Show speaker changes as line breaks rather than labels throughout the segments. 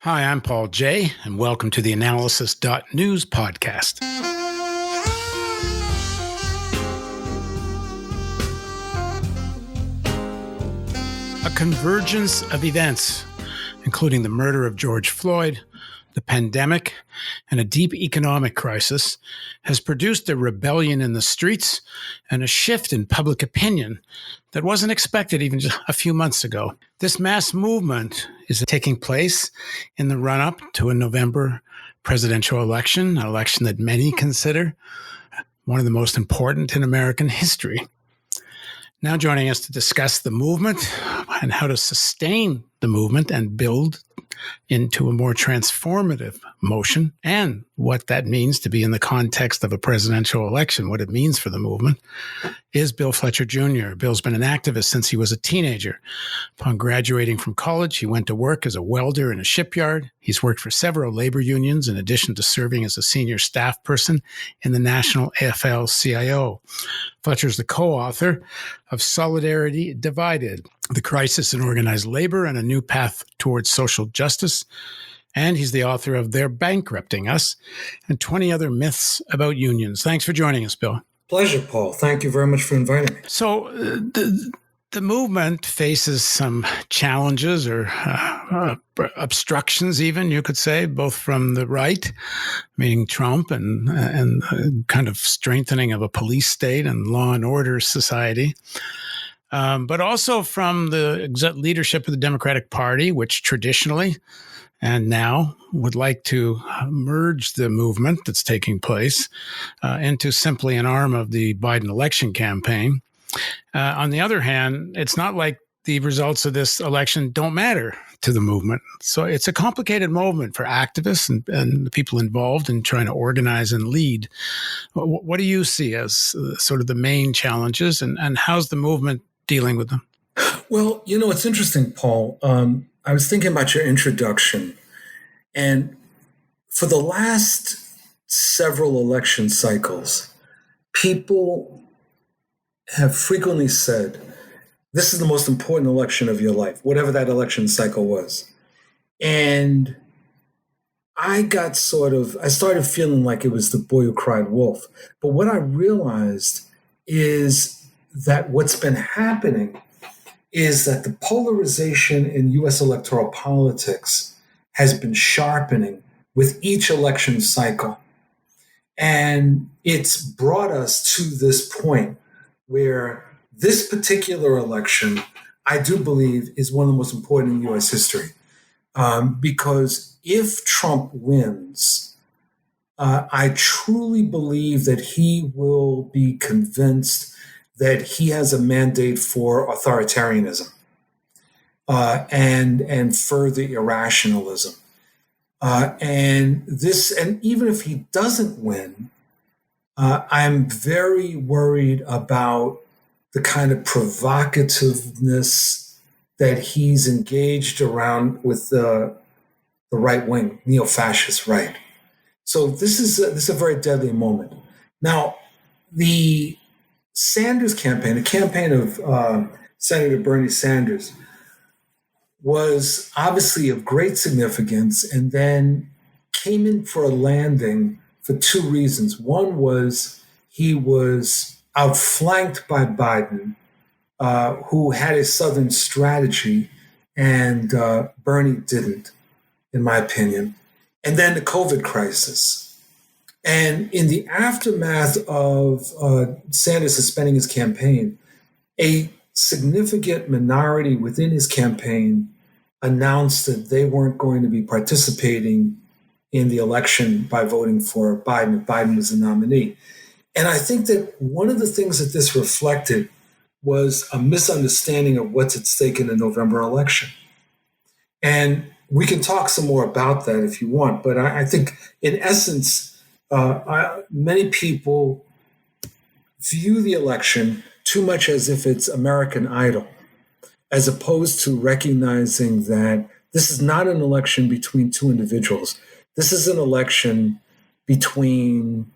Hi, I'm Paul J., and welcome to the theAnalysis.news podcast. A convergence of events, including the murder of George Floyd, the pandemic, and a deep economic crisis, has produced a rebellion in the streets and a shift in public opinion that wasn't expected even just a few months ago. This mass movement is taking place in the run-up to a November presidential election, an election that many consider one of the most important in American history. Now joining us to discuss the movement and how to sustain the movement and build into a more transformative motion, and what that means to be in the context of a presidential election, what it means for the movement, is Bill Fletcher Jr. Bill's been an activist since he was a teenager. Upon graduating from college, he went to work as a welder in a shipyard. He's worked for several labor unions in addition to serving as a senior staff person in the National AFL-CIO. Fletcher is the co-author of Solidarity Divided, The Crisis in Organized Labor and a New Path Towards Social Justice. And he's the author of They're Bankrupting Us and 20 Other Myths About Unions. Thanks for joining us, Bill.
Pleasure, Paul. Thank you very much for inviting me.
So the movement faces some challenges or obstructions even, you could say, both from the right, meaning Trump, and kind of strengthening of a police state and law and order society. But also from the leadership of the Democratic Party, which traditionally and now would like to merge the movement that's taking place into simply an arm of the Biden election campaign. On the other hand, it's not like the results of this election don't matter to the movement. So it's a complicated moment for activists and the people involved in trying to organize and lead. What do you see as sort of the main challenges, and how's the movement dealing with them?
Well, it's interesting, Paul. I was thinking about your introduction, and for the last several election cycles, people have frequently said, this is the most important election of your life, whatever that election cycle was. And I started feeling like it was the boy who cried wolf. But what I realized is that what's been happening is that the polarization in U.S. electoral politics has been sharpening with each election cycle. And it's brought us to this point where this particular election, I do believe, is one of the most important in U.S. history. Because if Trump wins, I truly believe that he will be convinced that he has a mandate for authoritarianism and further irrationalism. And even if he doesn't win, I'm very worried about the kind of provocativeness that he's engaged around with the right wing, neo-fascist right. So this is a very deadly moment. Now, the Sanders campaign, the campaign of Senator Bernie Sanders, was obviously of great significance, and then came in for a landing for two reasons. One was he was outflanked by Biden, who had a Southern strategy, and Bernie didn't, in my opinion. And then the COVID crisis. And in the aftermath of Sanders suspending his campaign, a significant minority within his campaign announced that they weren't going to be participating in the election by voting for Biden if Biden was the nominee. And I think that one of the things that this reflected was a misunderstanding of what's at stake in the November election. And we can talk some more about that if you want, but I think in essence, many people view the election too much as if it's American Idol, as opposed to recognizing that this is not an election between two individuals. This is an election between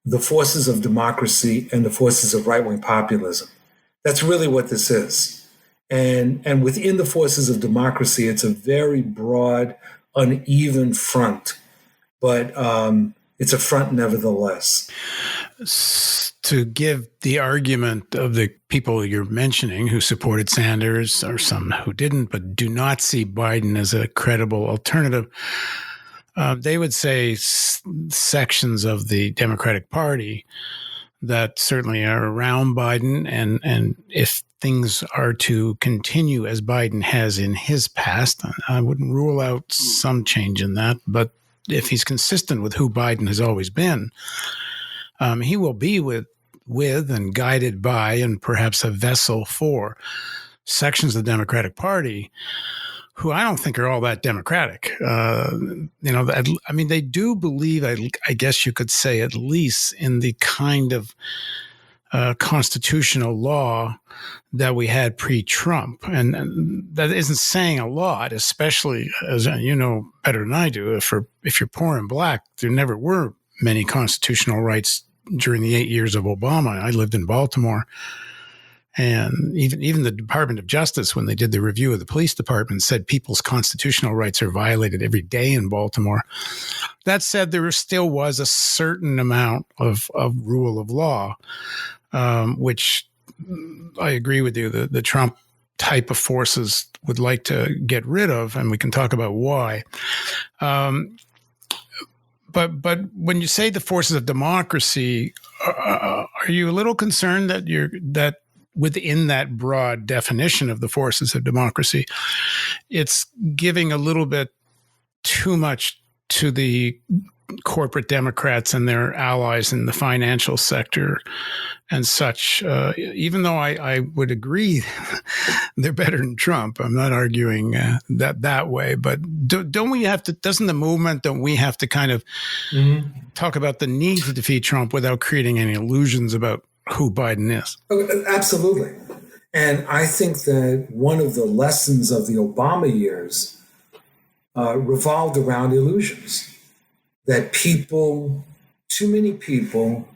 the forces of democracy and the forces of right-wing populism. That's really what this is. And within the forces of democracy, it's a very broad, uneven front, but it's a front nevertheless.
To give the argument of the people you're mentioning who supported Sanders, or some who didn't, but do not see Biden as a credible alternative, they would say sections of the Democratic Party that certainly are around Biden, and if things are to continue as Biden has in his past, I wouldn't rule out some change in that, but if he's consistent with who Biden has always been, he will be with and guided by and perhaps a vessel for sections of the Democratic Party who I don't think are all that democratic. They do believe, I guess you could say, at least in the kind of constitutional law that we had pre-Trump. And that isn't saying a lot, especially, as you know better than I do, if you're poor and black, there never were many constitutional rights during the 8 years of Obama. I lived in Baltimore. And even the Department of Justice, when they did the review of the police department, said people's constitutional rights are violated every day in Baltimore. That said, there still was a certain amount of rule of law, which I agree with you, the Trump type of forces would like to get rid of, and we can talk about why. But when you say the forces of democracy, are you a little concerned that within that broad definition of the forces of democracy, it's giving a little bit too much to the corporate Democrats and their allies in the financial sector and such, even though I would agree they're better than Trump. I'm not arguing that way, but don't we have to, don't we have to kind of talk about the need to defeat Trump without creating any illusions about who Biden is?
Oh, absolutely. And I think that one of the lessons of the Obama years revolved around illusions. That too many people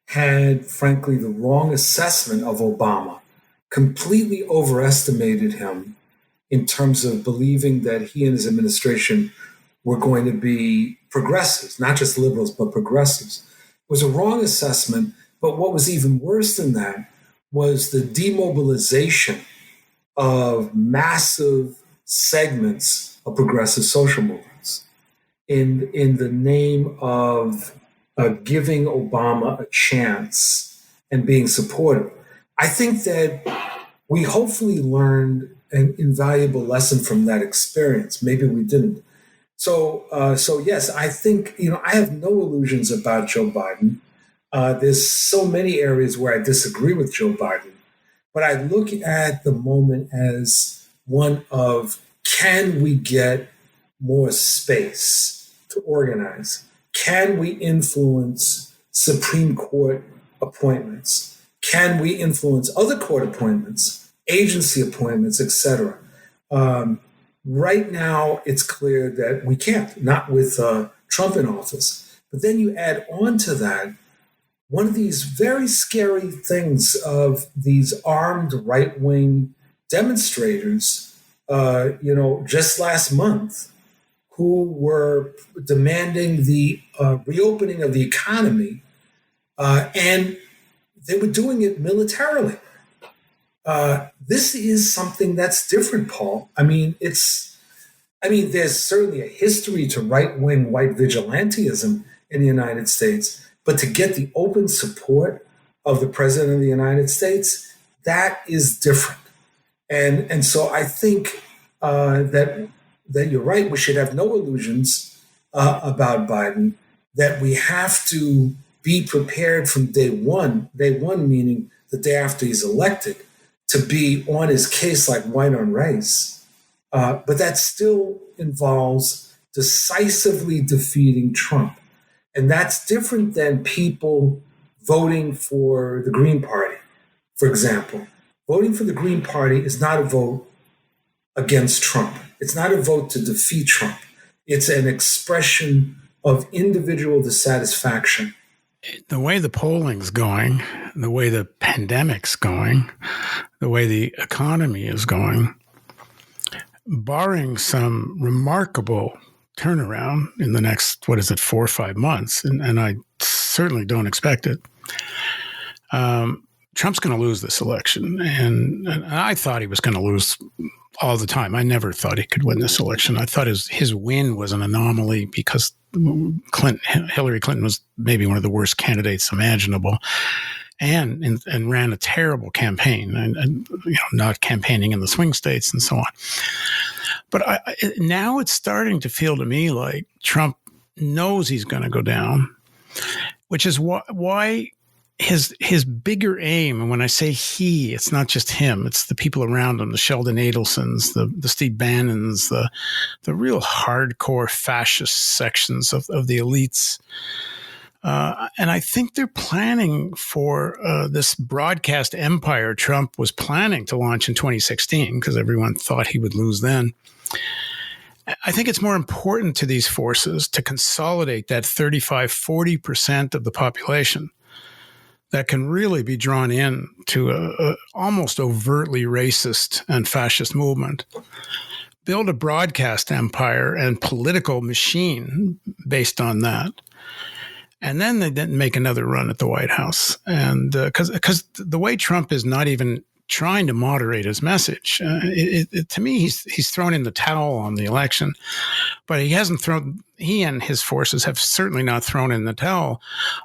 had, frankly, the wrong assessment of Obama, completely overestimated him in terms of believing that he and his administration were going to be progressives, not just liberals, but progressives. It was a wrong assessment. But what was even worse than that was the demobilization of massive segments of progressive social movements in the name of giving Obama a chance and being supportive. I think that we hopefully learned an invaluable lesson from that experience. Maybe we didn't. So yes, I think, I have no illusions about Joe Biden. There's so many areas where I disagree with Joe Biden, but I look at the moment as one of, can we get more space to organize? Can we influence Supreme Court appointments? Can we influence other court appointments, agency appointments, etc.? Right now, it's clear that we can't, not with Trump in office. But then you add on to that one of these very scary things of these armed right-wing demonstrators, just last month, who were demanding the reopening of the economy, and they were doing it militarily. This is something that's different, Paul. There's certainly a history to right-wing white vigilantism in the United States, but to get the open support of the president of the United States, that is different. And so I think that you're right. We should have no illusions about Biden, that we have to be prepared from day one meaning the day after he's elected, to be on his case like white on rice. But that still involves decisively defeating Trump. And that's different than people voting for the Green Party, for example. Voting for the Green Party is not a vote against Trump. It's not a vote to defeat Trump. It's an expression of individual dissatisfaction
the way the polling's going, the way the pandemic's going, the way the economy is going, barring some remarkable turnaround in the next, 4 or 5 months, and I certainly don't expect it, Trump's going to lose this election. And I thought he was going to lose all the time. I never thought he could win this election. I thought his win was an anomaly because Hillary Clinton was maybe one of the worst candidates imaginable, and ran a terrible campaign, and not campaigning in the swing states and so on. But now it's starting to feel to me like Trump knows he's going to go down, which is why his bigger aim, and when I say he, it's not just him, it's the people around him, the Sheldon Adelsons, the Steve Bannons, the real hardcore fascist sections of the elites. And I think they're planning for this broadcast empire Trump was planning to launch in 2016, because everyone thought he would lose then. I think it's more important to these forces to consolidate that 35-40% of the population that can really be drawn in to a almost overtly racist and fascist movement. Build a broadcast empire and political machine based on that. And then they didn't make another run at the White House. And because the way Trump is not even trying to moderate his message, to me, he's thrown in the towel on the election, but he and his forces have certainly not thrown in the towel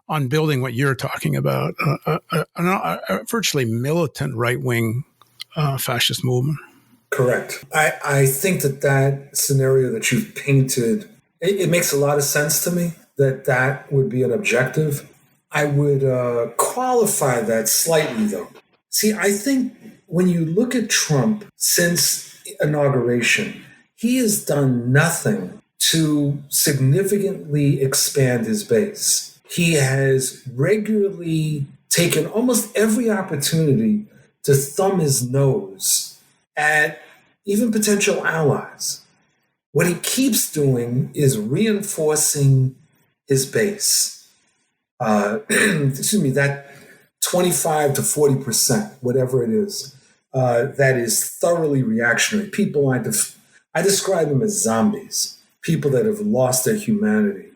on building what you're talking about, a virtually militant right-wing fascist movement.
Correct. I think that scenario that you've painted, it makes a lot of sense to me that would be an objective. I would qualify that slightly, though. See, I think when you look at Trump since inauguration, he has done nothing to significantly expand his base. He has regularly taken almost every opportunity to thumb his nose at even potential allies. What he keeps doing is reinforcing his base. That 25 to 40%, whatever it is, that is thoroughly reactionary. People, I describe them as zombies, people that have lost their humanity.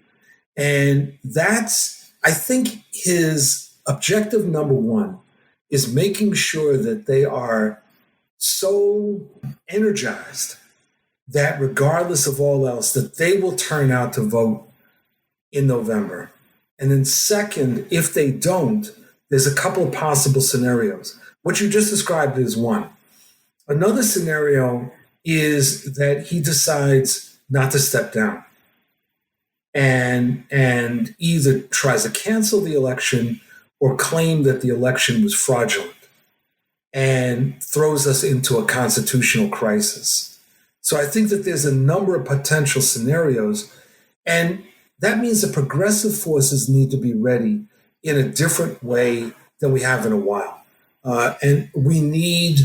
And I think his objective number one is making sure that they are so energized that regardless of all else, that they will turn out to vote in November. And then second, if they don't, there's a couple of possible scenarios. What you just described is one. Another scenario is that he decides not to step down and either tries to cancel the election or claim that the election was fraudulent and throws us into a constitutional crisis. So I think that there's a number of potential scenarios, and that means the progressive forces need to be ready in a different way than we have in a while. And we need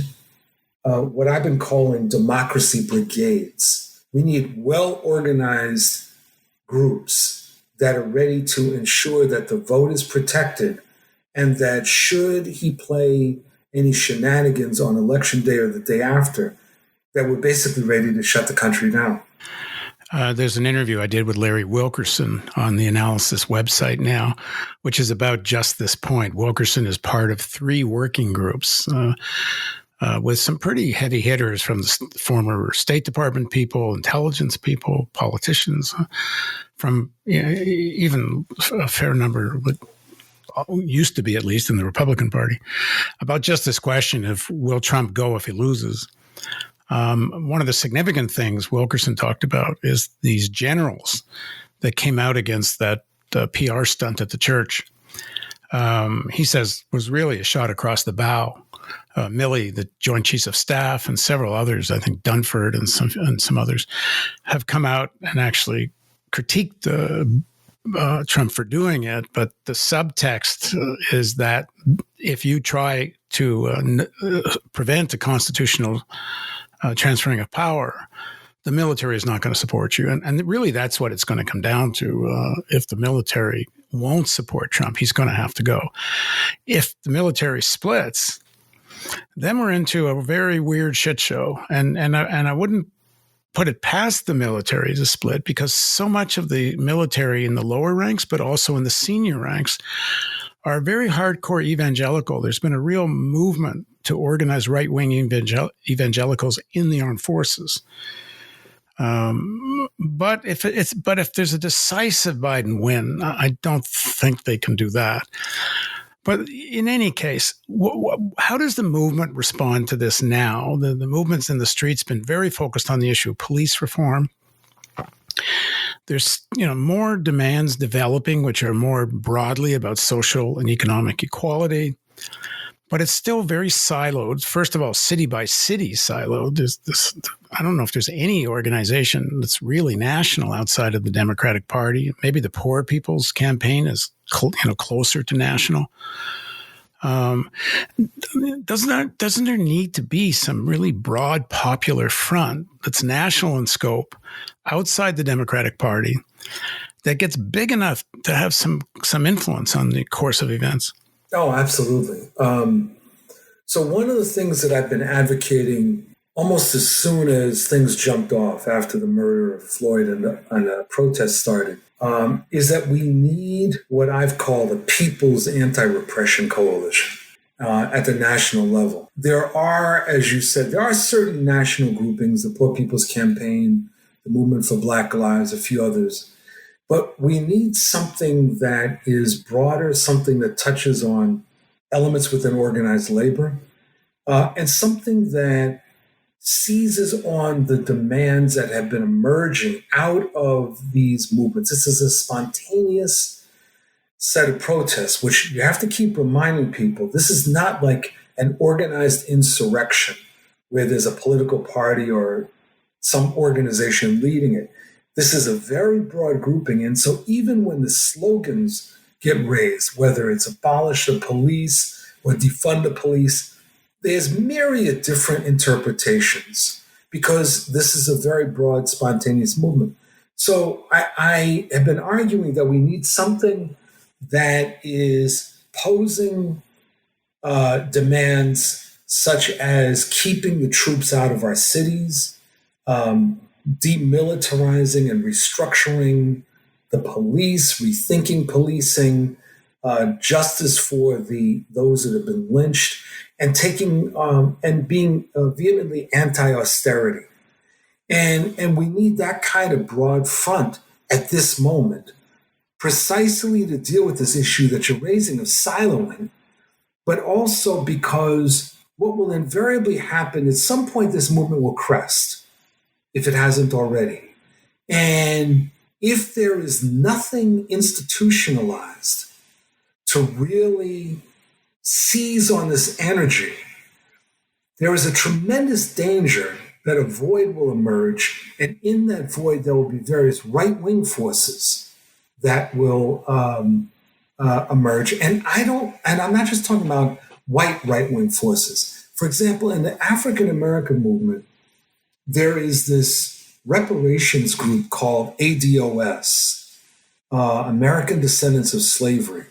what I've been calling democracy brigades. We need well-organized groups that are ready to ensure that the vote is protected, and that should he play any shenanigans on election day or the day after, that we're basically ready to shut the country down.
There's an interview I did with Larry Wilkerson on the Analysis website now, which is about just this point. Wilkerson is part of 3 working groups with some pretty heavy hitters from the former State Department people, intelligence people, politicians, from even a fair number, used to be at least in the Republican Party, about just this question of will Trump go if he loses? One of the significant things Wilkerson talked about is these generals that came out against that PR stunt at the church. He says was really a shot across the bow. Milley, the Joint Chiefs of Staff, and several others, I think Dunford and some others, have come out and actually critiqued Trump for doing it. But the subtext is that if you try to prevent a constitutional transferring of power, the military is not going to support you. And really, that's what it's going to come down to. If the military won't support Trump. He's going to have to go. If the military splits, then we're into a very weird shit show. And I wouldn't put it past the military to split, because so much of the military in the lower ranks, but also in the senior ranks, are very hardcore evangelical. There's been a real movement to organize right-wing evangelicals in the armed forces. But if there's a decisive Biden win, I don't think they can do that. But in any case, how does the movement respond to this now? The movement's in the streets been very focused on the issue of police reform. There's more demands developing, which are more broadly about social and economic equality. But it's still very siloed. First of all, city by city siloed. I don't know if there's any organization that's really national outside of the Democratic Party. Maybe the Poor People's Campaign is closer to national. Doesn't there need to be some really broad popular front that's national in scope outside the Democratic Party that gets big enough to have some influence on the course of events?
Oh, absolutely. So one of the things that I've been advocating almost as soon as things jumped off after the murder of Floyd and the protests started is that we need what I've called a People's Anti-Repression Coalition at the national level. There are, as you said, there are certain national groupings, the Poor People's Campaign, the Movement for Black Lives, a few others. But we need something that is broader, something that touches on elements within organized labor, and something that seizes on the demands that have been emerging out of these movements. This is a spontaneous set of protests, which you have to keep reminding people. This is not like an organized insurrection where there's a political party or some organization leading it. This is a very broad grouping. And so even when the slogans get raised, whether it's abolish the police or defund the police, there's myriad different interpretations because this is a very broad, spontaneous movement. So I have been arguing that we need something that is posing demands such as keeping the troops out of our cities, demilitarizing and restructuring the police, rethinking policing, justice for those that have been lynched, and taking and being vehemently anti-austerity. And we need that kind of broad front at this moment, precisely to deal with this issue that you're raising of siloing, but also because what will invariably happen at some point, this movement will crest, if it hasn't already. And if there is nothing institutionalized to really seize on this energy, there is a tremendous danger that a void will emerge. And in that void, there will be various right-wing forces that will emerge. And I'm not just talking about white right-wing forces. For example, in the African-American movement, there is this reparations group called ADOS, American Descendants of Slavery,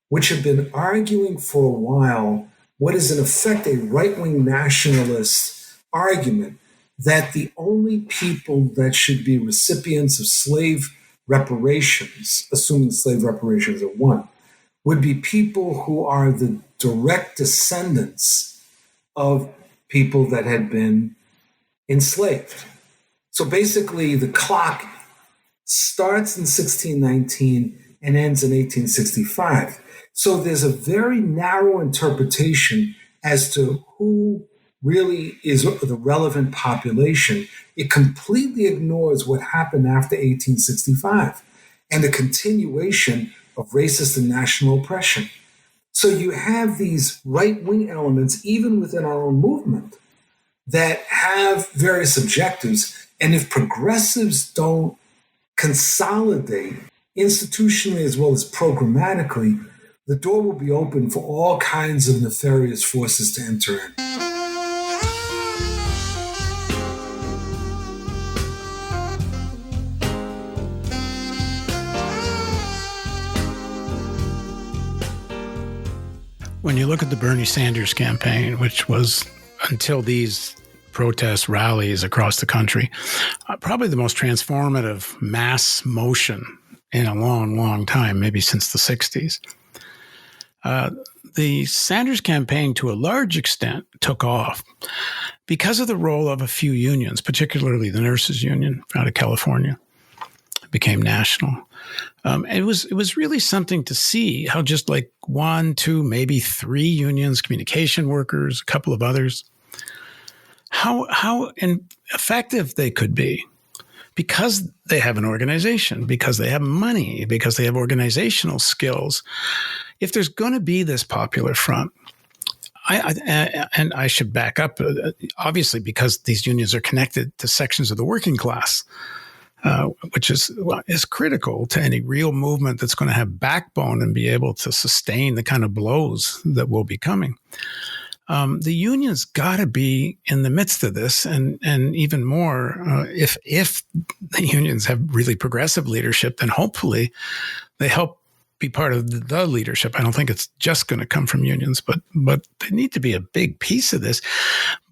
which have been arguing for a while what is in effect a right-wing nationalist argument that the only people that should be recipients of slave reparations, assuming slave reparations are one, would be people who are the direct descendants of people that had been enslaved. So basically, the clock starts in 1619 and ends in 1865. So there's a very narrow interpretation as to who really is the relevant population. It completely ignores what happened after 1865 and the continuation of racist and national oppression. So you have these right-wing elements, even within our own movement, that have various objectives. And if progressives don't consolidate institutionally as well as programmatically, the door will be open for all kinds of nefarious forces to enter in.
When you look at the Bernie Sanders campaign, which was until these protest rallies across the country, probably the most transformative mass motion in a long, long time, maybe since the 60s. The Sanders campaign, to a large extent, took off because of the role of a few unions, particularly the nurses' union out of California. It became national. It was really something to see how just like 1, 2, maybe 3 unions, communication workers, a couple of others, how effective they could be because they have an organization, because they have money, because they have organizational skills. If there's going to be this popular front, and I should back up, obviously, because these unions are connected to sections of the working class, which is critical to any real movement that's going to have backbone and be able to sustain the kind of blows that will be coming. The unions got to be in the midst of this, and even more, if the unions have really progressive leadership, then hopefully they help be part of the leadership. I don't think it's just going to come from unions, but they need to be a big piece of this.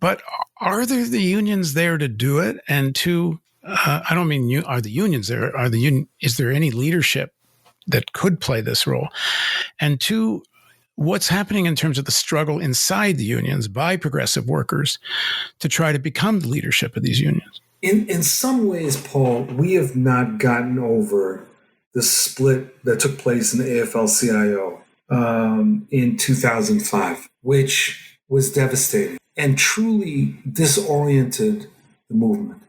But are there the unions there to do it? And to I don't mean are the unions there? Is there any leadership that could play this role? And two, what's happening in terms of the struggle inside the unions by progressive workers to try to become the leadership of these unions?
In some ways, Paul, we have not gotten over the split that took place in the AFL-CIO in 2005, which was devastating and truly disoriented the movement.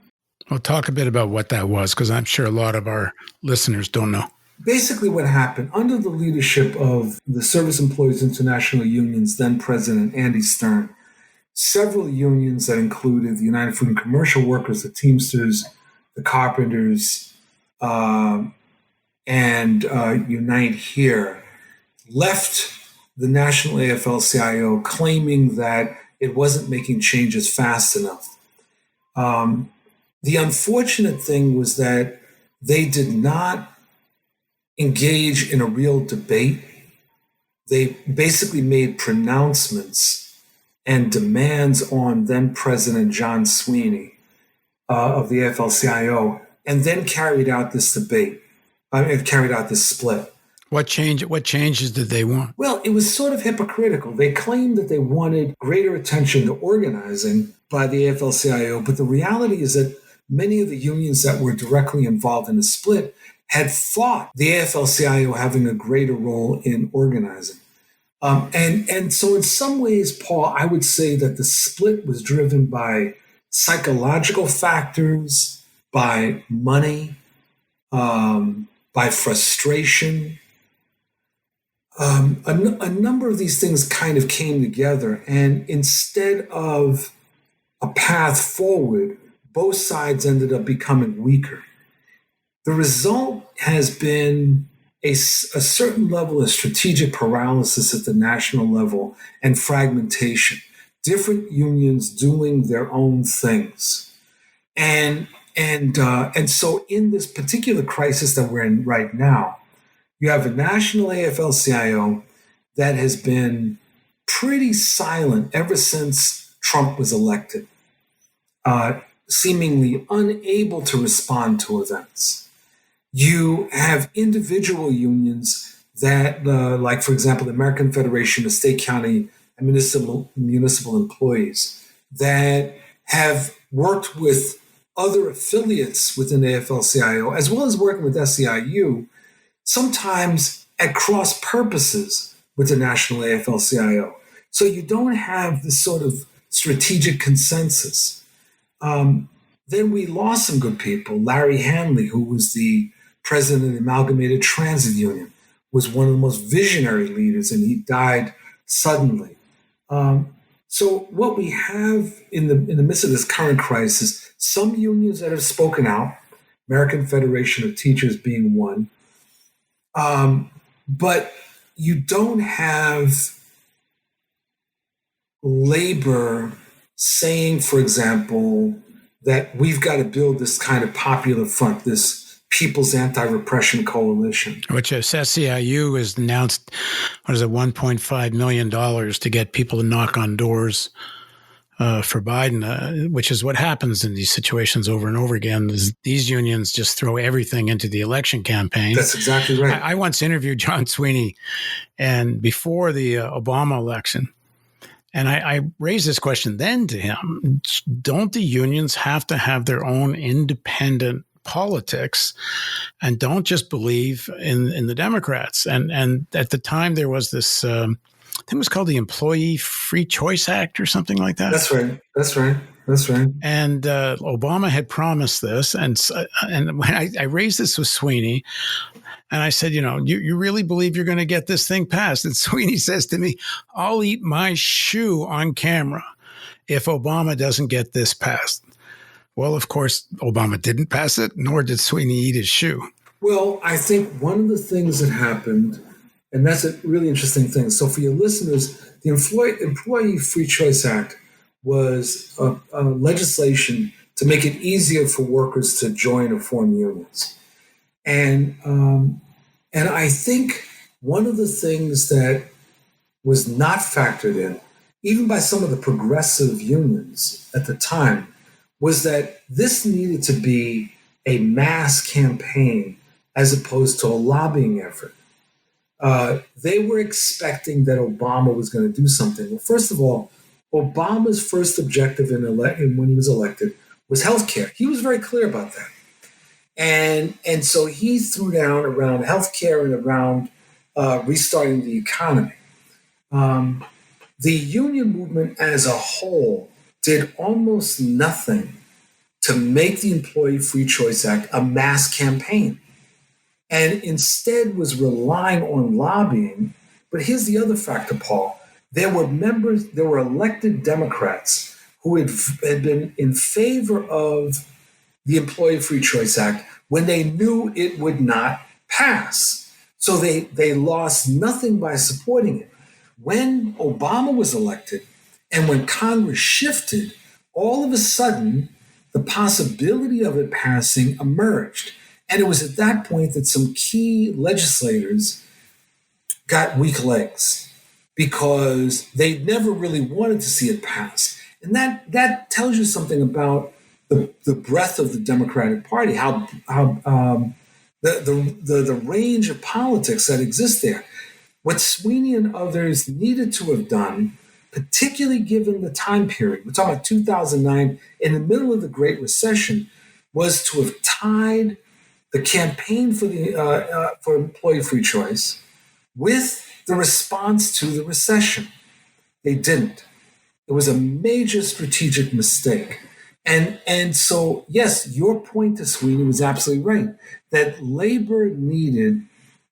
Well, talk a bit about what that was, because I'm sure a lot of our listeners don't know.
Basically what happened, under the leadership of the Service Employees International Union's then president, Andy Stern, several unions that included the United Food and Commercial Workers, the Teamsters, the Carpenters, and Unite Here, left the National AFL-CIO claiming that it wasn't making changes fast enough. The unfortunate thing was that they did not engage in a real debate. They basically made pronouncements and demands on then President John Sweeney of the AFL-CIO, and then carried out this debate. Carried out this split.
What changes did they want?
Well, it was sort of hypocritical. They claimed that they wanted greater attention to organizing by the AFL-CIO, but the reality is that many of the unions that were directly involved in the split had fought the AFL-CIO having a greater role in organizing. And so in some ways, Paul, I would say that the split was driven by psychological factors, by money, by frustration. A number of these things kind of came together, and instead of a path forward, both sides ended up becoming weaker. The result has been a certain level of strategic paralysis at the national level and fragmentation, different unions doing their own things. And so in this particular crisis that we're in right now, you have a national AFL-CIO that has been pretty silent ever since Trump was elected, seemingly unable to respond to events. You have individual unions that, like, for example, the American Federation of State, County, and Municipal Employees, that have worked with other affiliates within the AFL-CIO, as well as working with SEIU, sometimes at cross purposes with the national AFL-CIO. So you don't have this sort of strategic consensus. Then we lost some good people. Larry Hanley, who was the president of the Amalgamated Transit Union, was one of the most visionary leaders, and he died suddenly. So what we have in the midst of this current crisis, some unions that have spoken out, American Federation of Teachers being one, but you don't have labor saying, for example, that we've got to build this kind of popular front, this People's Anti-Repression Coalition.
Which SEIU has announced, $1.5 million to get people to knock on doors for Biden, which is what happens in these situations over and over again. Is these unions just throw everything into the election campaign.
That's exactly right.
I once interviewed John Sweeney, and before the Obama election, and I raised this question then to him: don't the unions have to have their own independent politics, and don't just believe in the Democrats? And at the time there was this, I think it was called the Employee Free Choice Act or something like that.
That's right.
And Obama had promised this, and when I raised this with Sweeney, and I said, you really believe you're going to get this thing passed? And Sweeney says to me, I'll eat my shoe on camera if Obama doesn't get this passed. Well, of course, Obama didn't pass it, nor did Sweeney eat his shoe.
Well, I think one of the things that happened, and that's a really interesting thing. So for your listeners, the Employee Free Choice Act was a legislation to make it easier for workers to join or form unions. And I think one of the things that was not factored in, even by some of the progressive unions at the time, was that this needed to be a mass campaign as opposed to a lobbying effort. They were expecting that Obama was going to do something. Well, first of all, Obama's first objective when he was elected was healthcare. He was very clear about that. And so he threw down around healthcare and around restarting the economy. The union movement as a whole did almost nothing to make the Employee Free Choice Act a mass campaign, and instead was relying on lobbying. But here's the other factor, Paul. There were elected Democrats who had been in favor of the Employee Free Choice Act when they knew it would not pass. So they lost nothing by supporting it. When Obama was elected and when Congress shifted, all of a sudden, the possibility of it passing emerged. And it was at that point that some key legislators got weak legs because they never really wanted to see it pass. And that tells you something about the breadth of the Democratic Party, how the range of politics that exists there. What Sweeney and others needed to have done, particularly given the time period, we're talking about 2009, in the middle of the Great Recession, was to have tied the campaign for employee free choice with the response to the recession. They didn't. It was a major strategic mistake. And so, yes, your point to Sweeney was absolutely right, that labor needed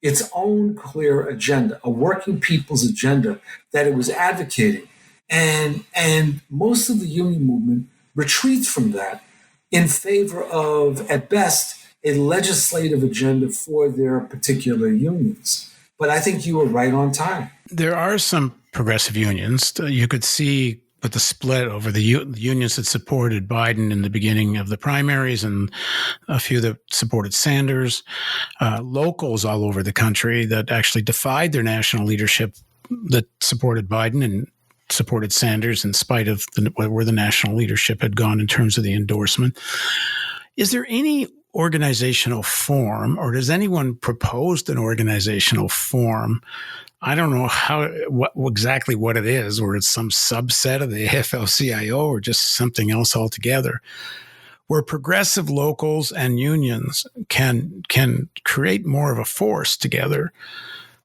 its own clear agenda, a working people's agenda that it was advocating. And most of the union movement retreats from that in favor of, at best, a legislative agenda for their particular unions. But I think you were right on time.
There are some progressive unions. You could see with the split over the unions that supported Biden in the beginning of the primaries and a few that supported Sanders, locals all over the country that actually defied their national leadership that supported Biden and supported Sanders in spite of where the national leadership had gone in terms of the endorsement. Is there any organizational form, or does anyone propose an organizational form? I don't know exactly what it is, or it's some subset of the AFL-CIO or just something else altogether, where progressive locals and unions can create more of a force together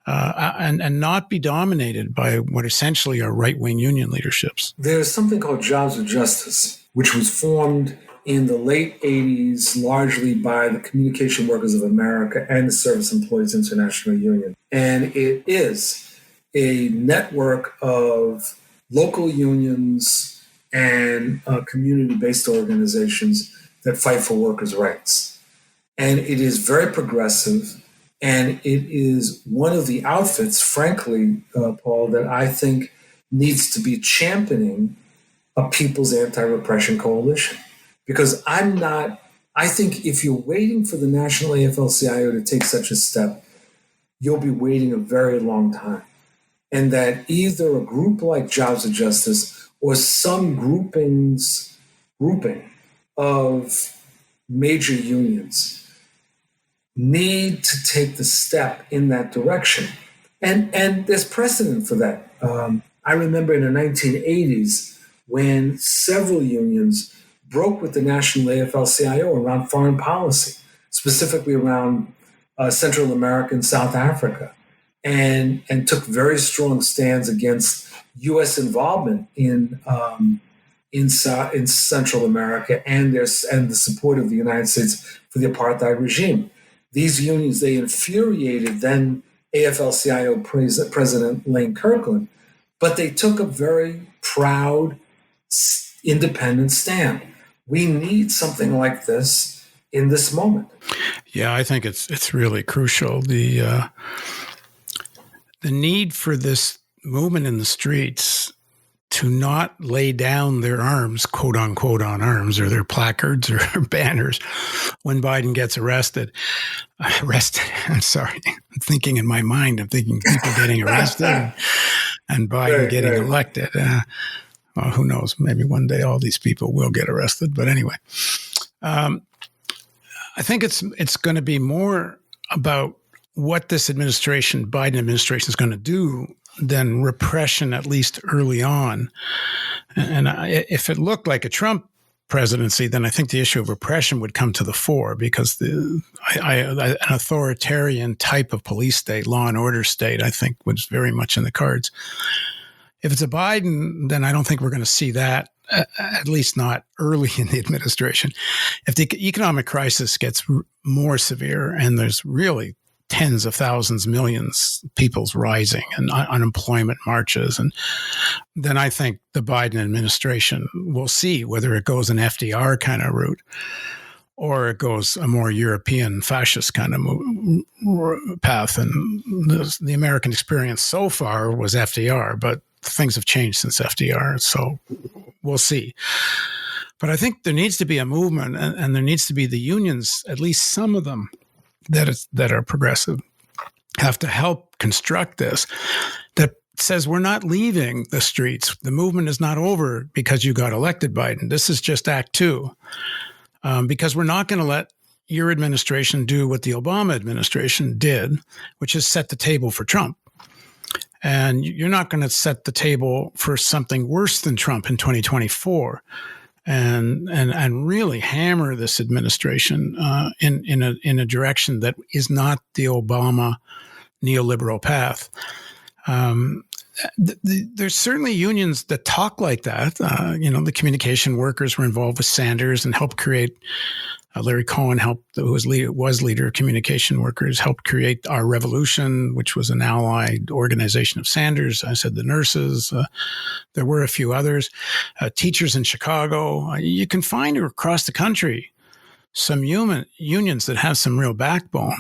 and not be dominated by what essentially are right-wing union leaderships.
There's something called Jobs with Justice, which was formed in the late 80s, largely by the Communication Workers of America and the Service Employees International Union. And it is a network of local unions and community-based organizations that fight for workers' rights. And it is very progressive, and it is one of the outfits, frankly, Paul, that I think needs to be championing a People's Anti-Repression Coalition. Because I'm not I think if you're waiting for the National AFL-CIO to take such a step, you'll be waiting a very long time. And that either a group like Jobs and Justice or some grouping of major unions need to take the step in that direction. And there's precedent for that. I remember in the 1980s when several unions broke with the National AFL-CIO around foreign policy, specifically around Central America and South Africa, and took very strong stands against U.S. involvement in Central America and the support of the United States for the apartheid regime. These unions, they infuriated then AFL-CIO President Lane Kirkland, but they took a very proud, independent stand. We need something like this in this moment.
Yeah, I think it's really crucial. The need for this movement in the streets to not lay down their arms, quote unquote, on arms, or their placards or banners when Biden gets arrested. I'm sorry. I'm thinking in my mind, I'm thinking people getting arrested and Biden getting elected. Well, who knows? Maybe one day all these people will get arrested. But anyway, I think it's going to be more about what this Biden administration is going to do than repression, at least early on. And if it looked like a Trump presidency, then I think the issue of repression would come to the fore, because an authoritarian type of police state, law and order state, I think was very much in the cards. If it's a Biden, then I don't think we're going to see that, at least not early in the administration. If the economic crisis gets more severe and there's really tens of thousands, millions of people's rising and unemployment marches, and then I think the Biden administration will see whether it goes an FDR kind of route or it goes a more European fascist kind of path. And the American experience so far was FDR, but things have changed since FDR, so we'll see. But I think there needs to be a movement, and there needs to be the unions, at least some of them, that are progressive, have to help construct this, that says we're not leaving the streets. The movement is not over because you got elected, Biden. This is just Act Two, because we're not going to let your administration do what the Obama administration did, which is set the table for Trump. And you're not going to set the table for something worse than Trump in 2024. And really hammer this administration in a direction that is not the Obama neoliberal path. There's certainly unions that talk like that. The communication workers were involved with Sanders and helped create. Larry Cohen who was leader of communication workers, helped create Our Revolution, which was an allied organization of Sanders. I said the nurses. There were a few others. Teachers in Chicago. You can find across the country some unions that have some real backbone.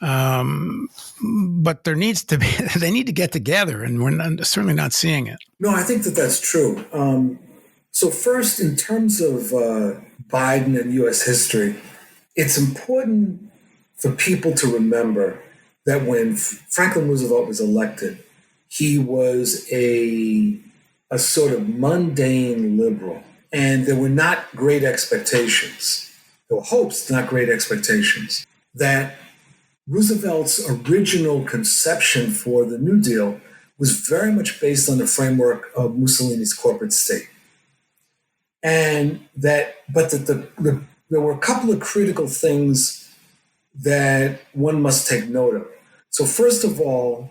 But they need to get together, and we're certainly not seeing it.
No, I think that's true. So first, in terms of Biden and U.S. history, it's important for people to remember that when Franklin Roosevelt was elected, he was a sort of mundane liberal, and there were not great expectations. There were hopes, not great expectations, that Roosevelt's original conception for the New Deal was very much based on the framework of Mussolini's corporate state. And there were a couple of critical things that one must take note of. So first of all,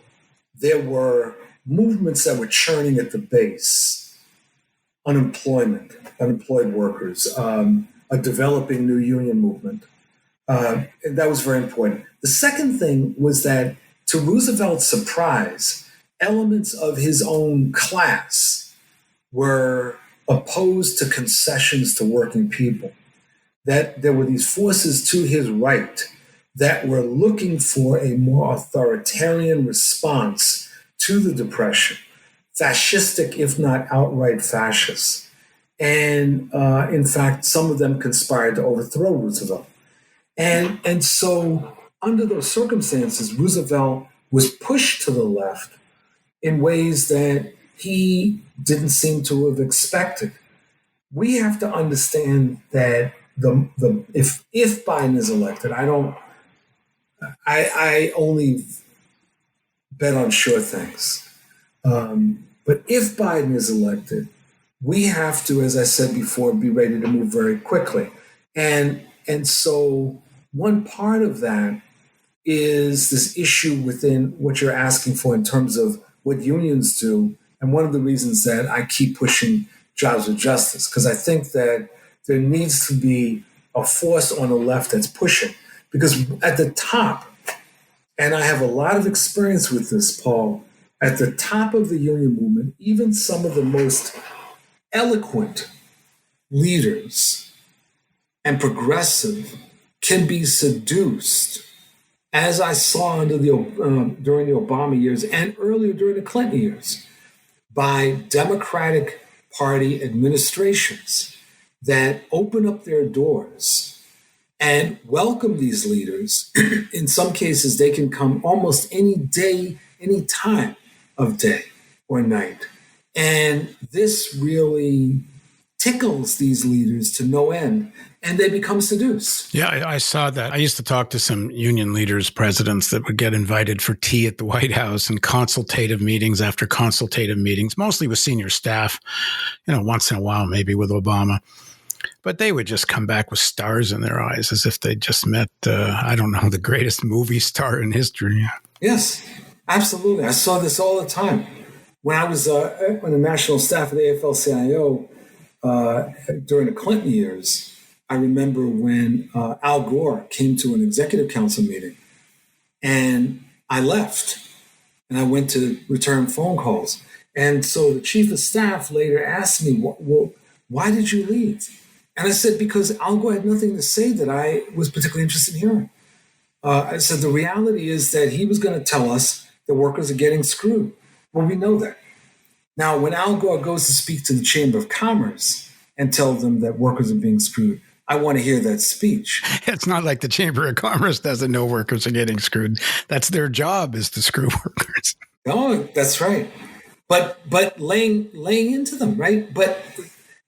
there were movements that were churning at the base: unemployed workers, a developing new union movement. And that was very important. The second thing was that, to Roosevelt's surprise, elements of his own class were opposed to concessions to working people, that there were these forces to his right that were looking for a more authoritarian response to the Depression, fascistic, if not outright fascist. And in fact, some of them conspired to overthrow Roosevelt. And so under those circumstances, Roosevelt was pushed to the left in ways that he didn't seem to have expected. We have to understand that if Biden is elected, I only bet on sure things. But if Biden is elected, we have to, as I said before, be ready to move very quickly. And so one part of that is this issue within what you're asking for in terms of what unions do. And one of the reasons that I keep pushing jobs with justice, because I think that there needs to be a force on the left that's pushing. Because at the top, and I have a lot of experience with this, Paul, at the top of the union movement, even some of the most eloquent leaders and progressive can be seduced, as I saw during the Obama years and earlier during the Clinton years, by Democratic Party administrations that open up their doors and welcome these leaders. In some cases, they can come almost any day, any time of day or night. And this really tickles these leaders to no end, and they become seduced.
Yeah, I saw that. I used to talk to some union leaders, presidents that would get invited for tea at the White House and consultative meetings after consultative meetings, mostly with senior staff, once in a while, maybe with Obama. But they would just come back with stars in their eyes as if they just met, the greatest movie star in history.
Yes, absolutely. I saw this all the time. When I was on the national staff of the AFL-CIO during the Clinton years, I remember when Al Gore came to an executive council meeting, and I left, and I went to return phone calls. And so the chief of staff later asked me, well, why did you leave? And I said, because Al Gore had nothing to say that I was particularly interested in hearing. I said, the reality is that he was going to tell us that workers are getting screwed. Well, we know that. Now, when Al Gore goes to speak to the Chamber of Commerce and tell them that workers are being screwed, I want to hear that speech.
It's not like the Chamber of Commerce doesn't know workers are getting screwed. That's their job, is to screw workers.
No, that's right. But laying into them, right? But,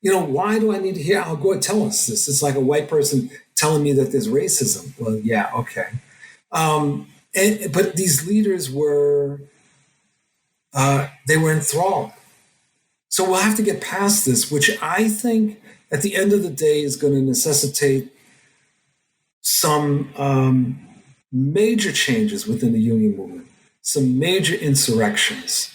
why do I need to hear Al Gore tell us this? It's like a white person telling me that there's racism. Well, yeah, okay. But these leaders were enthralled. So we'll have to get past this, which I think at the end of the day is going to necessitate some major changes within the union movement, some major insurrections,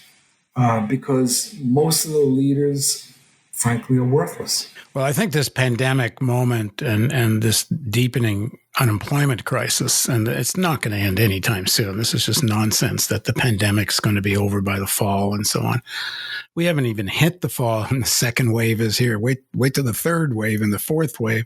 because most of the leaders, frankly, are worthless.
Well, I think this pandemic moment and this deepening unemployment crisis, and it's not going to end anytime soon. This is just nonsense that the pandemic's going to be over by the fall and so on. We haven't even hit the fall, and the second wave is here. Wait till the third wave and the fourth wave.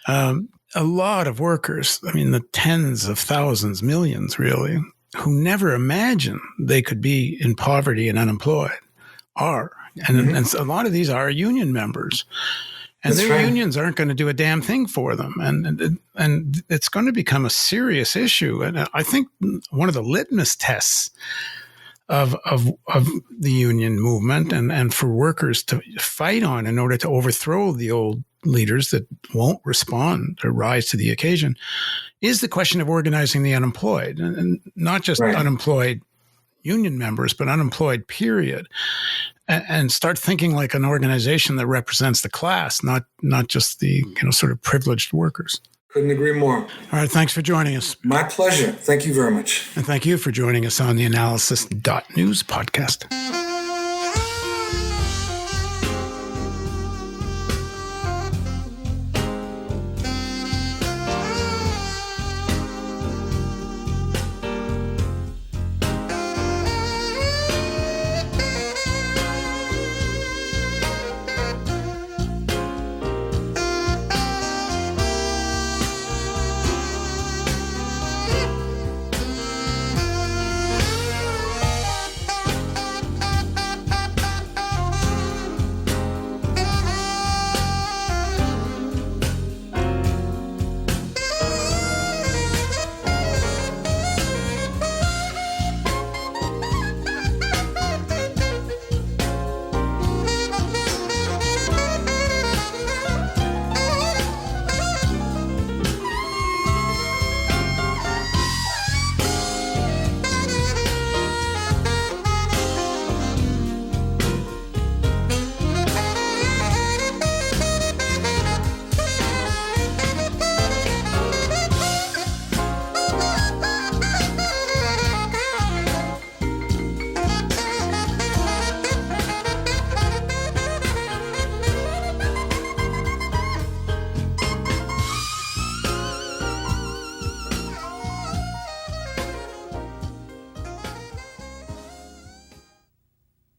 A lot of workers, the tens of thousands, millions really, who never imagined they could be in poverty and unemployed are. And a lot of these are union members. And
That's
their
right.
unions aren't going to do a damn thing for them. And it's going to become a serious issue. And I think one of the litmus tests of the union movement and for workers to fight on in order to overthrow the old leaders that won't respond or rise to the occasion is the question of organizing the unemployed, and not just unemployed union members, but unemployed, period. And start thinking like an organization that represents the class, not just the sort of privileged workers.
Couldn't agree more.
All right, thanks for joining us.
My pleasure. Thank you very much.
And thank you for joining us on the theAnalysis.news podcast.